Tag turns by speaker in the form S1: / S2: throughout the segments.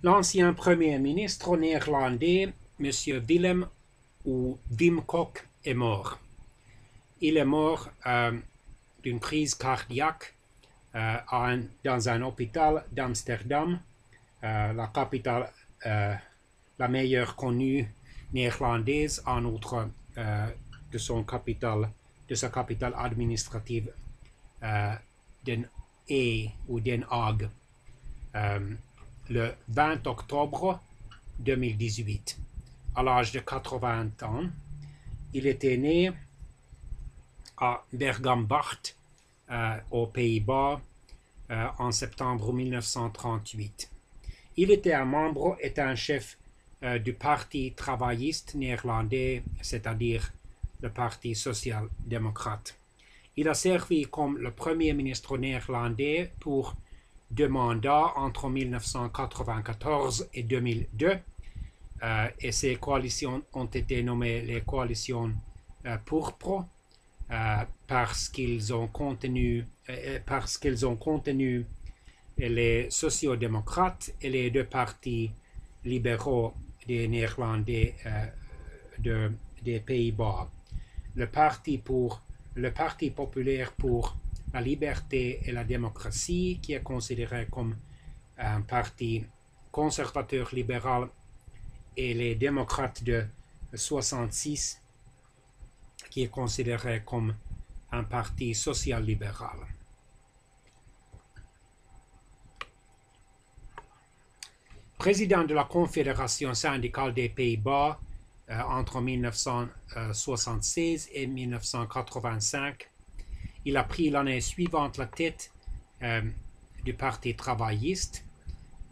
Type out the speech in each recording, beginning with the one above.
S1: L'ancien Premier ministre néerlandais, M. Willem ou Wim Kok, est mort. Il est mort d'une crise cardiaque dans un hôpital d'Amsterdam, la capitale la meilleure connue néerlandaise, en outre de sa capitale administrative Den Haag, le 20 octobre 2018. À l'âge de 80 ans, il était né à Bergambacht, aux Pays-Bas, en septembre 1938. Il était un membre et un chef du Parti travailliste néerlandais, c'est-à-dire le Parti social-démocrate. Il a servi comme le Premier ministre néerlandais pour 2 mandats entre 1994 et 2002, et ces coalitions ont été nommées les coalitions pourpres parce qu'ils ont contenu les sociodémocrates et les 2 partis libéraux des Néerlandais des Pays-Bas. Le Parti populaire pour la liberté et la démocratie, qui est considéré comme un parti conservateur libéral, et les démocrates de 66, qui est considéré comme un parti social-libéral. Président de la Confédération syndicale des Pays-Bas entre 1976 et 1985, il a pris l'année suivante la tête du Parti travailliste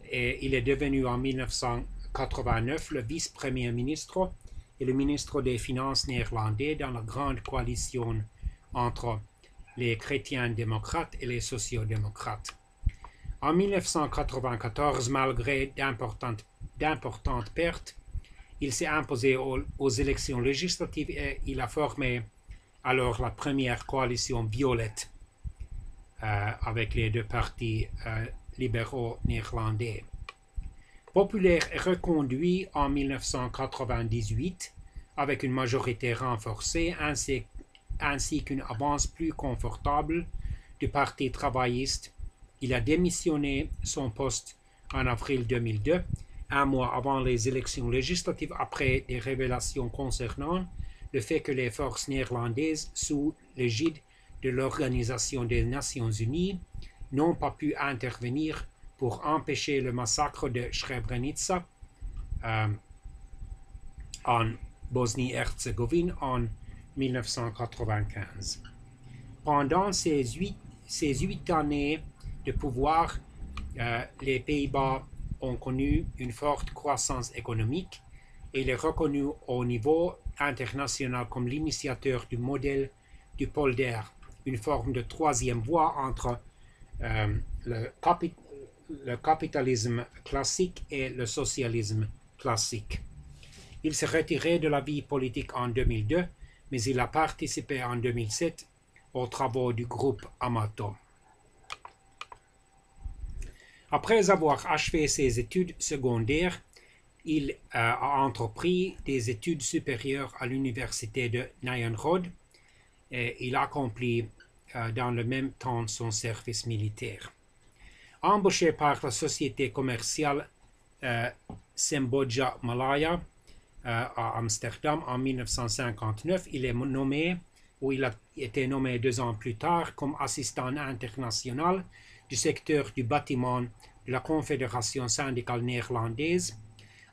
S1: et il est devenu en 1989 le vice-premier ministre et le ministre des Finances néerlandais dans la grande coalition entre les chrétiens démocrates et les sociodémocrates. En 1994, malgré d'importantes pertes, il s'est imposé aux élections législatives et il a formé alors la première coalition violette avec les 2 partis libéraux néerlandais. Populaire est reconduit en 1998 avec une majorité renforcée ainsi qu'une avance plus confortable du Parti travailliste. Il a démissionné son poste en avril 2002, un mois avant les élections législatives, après des révélations concernant le fait que les forces néerlandaises, sous l'égide de l'Organisation des Nations Unies, n'ont pas pu intervenir pour empêcher le massacre de Srebrenica en Bosnie-Herzégovine en 1995. Pendant ces 8 années de pouvoir, les Pays-Bas ont connu une forte croissance économique et il est reconnu au niveau international comme l'initiateur du modèle du polder, une forme de 3e voie entre le capitalisme classique et le socialisme classique. Il s'est retiré de la vie politique en 2002, mais il a participé en 2007 aux travaux du groupe Amato. Après avoir achevé ses études secondaires, il a entrepris des études supérieures à l'université de Nyenrode et il accomplit dans le même temps son service militaire. Embauché par la société commerciale Semboja Malaya à Amsterdam en 1959, il a été nommé 2 ans plus tard comme assistant international du secteur du bâtiment de la Confédération syndicale néerlandaise,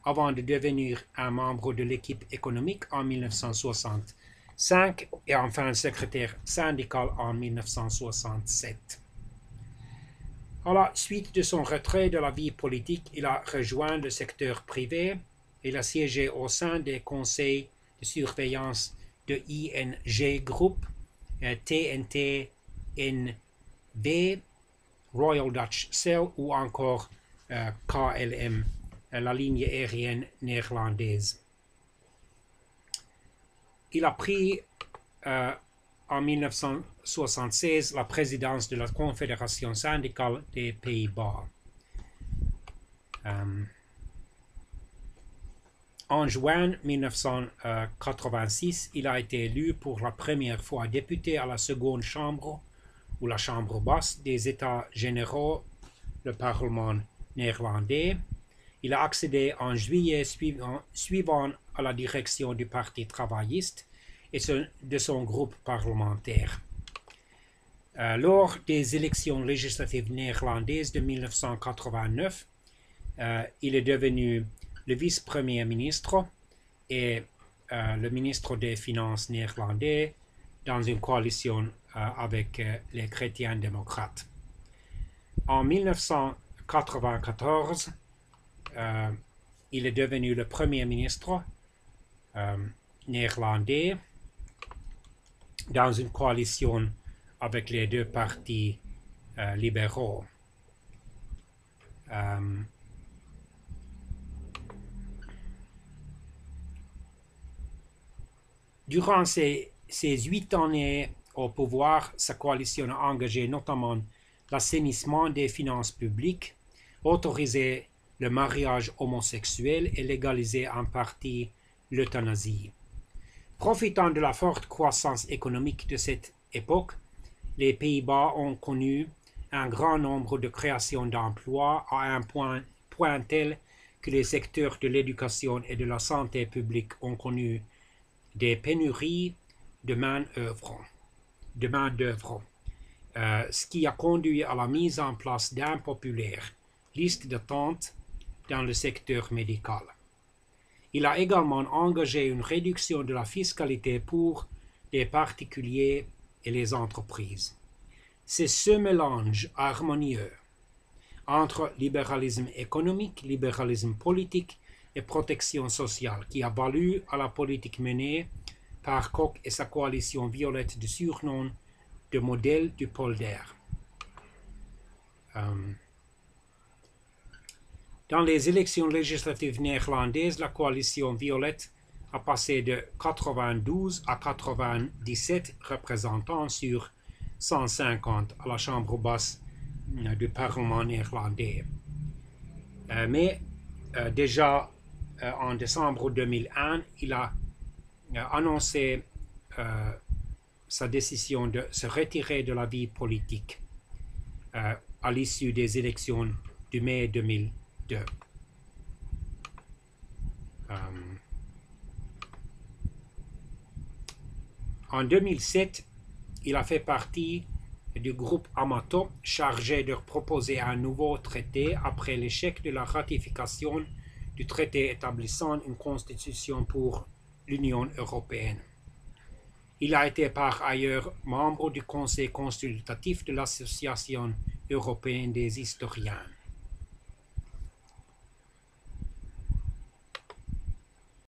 S1: avant de devenir un membre de l'équipe économique en 1965 et enfin secrétaire syndical en 1967. À la suite de son retrait de la vie politique, il a rejoint le secteur privé. Il a siégé au sein des conseils de surveillance de ING Group, TNT, NV, Royal Dutch Shell ou encore KLM, la ligne aérienne néerlandaise. Il a pris en 1976 la présidence de la Confédération syndicale des Pays-Bas. En juin 1986, il a été élu pour la première fois député à la seconde chambre, ou la chambre basse des États généraux, le Parlement néerlandais. Il a accédé en juillet suivant à la direction du Parti travailliste et de son groupe parlementaire. Lors des élections législatives néerlandaises de 1989, il est devenu le vice-premier ministre et le ministre des Finances néerlandais dans une coalition avec les chrétiens démocrates. En 1994, il est devenu le premier ministre néerlandais dans une coalition avec les deux partis libéraux. Durant ces 8 années au pouvoir, sa coalition a engagé notamment l'assainissement des finances publiques, autorisé le mariage homosexuel et légalisé en partie l'euthanasie. Profitant de la forte croissance économique de cette époque, les Pays-Bas ont connu un grand nombre de créations d'emplois à un point tel que les secteurs de l'éducation et de la santé publique ont connu des pénuries de main-d'œuvre, ce qui a conduit à la mise en place d'impopulaires listes d'attente dans le secteur médical. Il a également engagé une réduction de la fiscalité pour les particuliers et les entreprises. C'est ce mélange harmonieux entre libéralisme économique, libéralisme politique et protection sociale qui a valu à la politique menée par Kok et sa coalition violette de surnom de modèle du polder. Dans les élections législatives néerlandaises, la coalition violette a passé de 92 à 97 représentants sur 150 à la chambre basse du Parlement néerlandais. Mais déjà en décembre 2001, il a annoncé sa décision de se retirer de la vie politique à l'issue des élections du mai 2002. En 2007, il a fait partie du groupe Amato chargé de proposer un nouveau traité après l'échec de la ratification du traité établissant une constitution pour l'Union européenne. Il a été par ailleurs membre du conseil consultatif de l'Association européenne des historiens.